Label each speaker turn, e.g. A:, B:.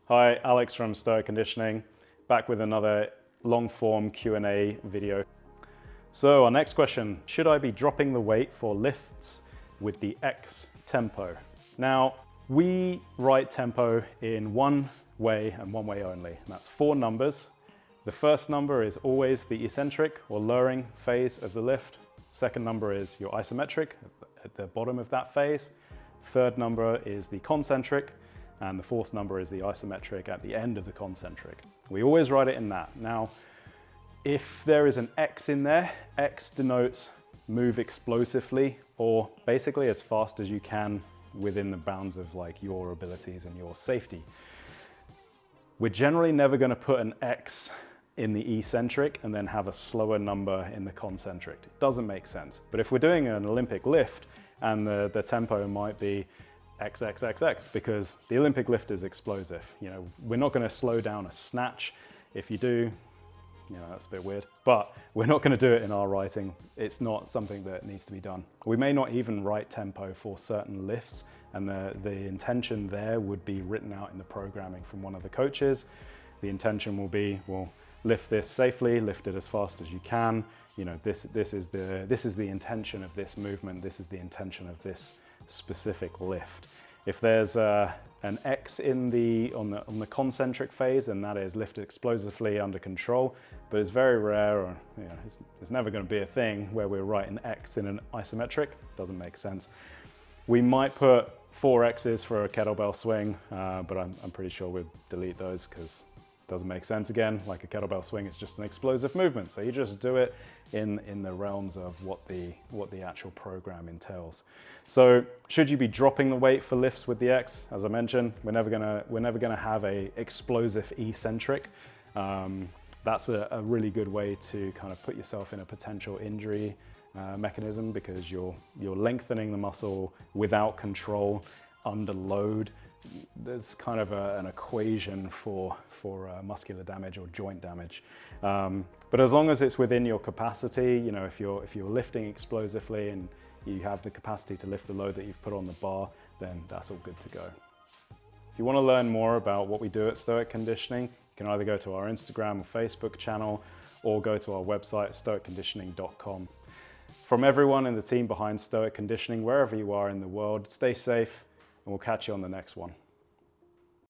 A: Hi, Alex from Stoic Conditioning, back with another long-form Q&A video. So our next question, should I be dropping the weight for lifts with the X tempo? Now, we write tempo in one way and one way only, and that's 4 numbers. The first number is always the eccentric or lowering phase of the lift. Second number is your isometric at the bottom of that phase. Third number is the concentric, and the fourth number is the isometric at the end of the concentric. We always write it in that. Now, if there is an X in there, X denotes move explosively or basically as fast as you can within the bounds of like your abilities and your safety. We're generally never going to put an X in the eccentric and then have a slower number in the concentric. It doesn't make sense. But if we're doing an Olympic lift and the tempo might be XXXX, because the Olympic lift is explosive. You know, we're not going to slow down a snatch. If you do, you know, that's a bit weird, but we're not going to do it in our writing. It's not something that needs to be done. We may not even write tempo for certain lifts, and the intention there would be written out in the programming from one of the coaches. The intention will be, well, lift this safely, lift it as fast as you can. You know, this is the intention of this movement. This is the intention of this specific lift. If there's an X on the concentric phase, then that is lift explosively under control, but it's very rare, or you know, it's never going to be a thing where we're writing X in an isometric. Doesn't make sense. We might put 4 X's for a kettlebell swing, but I'm pretty sure we'd delete those because it doesn't make sense. Again, like a kettlebell swing, it's just an explosive movement. So you just do it in the realms of what the actual program entails. So should you be dropping the weight for lifts with the X? As I mentioned, we're never gonna have a explosive eccentric. That's a really good way to kind of put yourself in a potential injury mechanism, because you're lengthening the muscle without control, under load. There's kind of an equation for muscular damage or joint damage. But as long as it's within your capacity, you know, if you're lifting explosively and you have the capacity to lift the load that you've put on the bar, then that's all good to go. If you want to learn more about what we do at Stoic Conditioning, you can either go to our Instagram or Facebook channel, or go to our website, stoicconditioning.com. From everyone in the team behind Stoic Conditioning, wherever you are in the world, stay safe, and we'll catch you on the next one.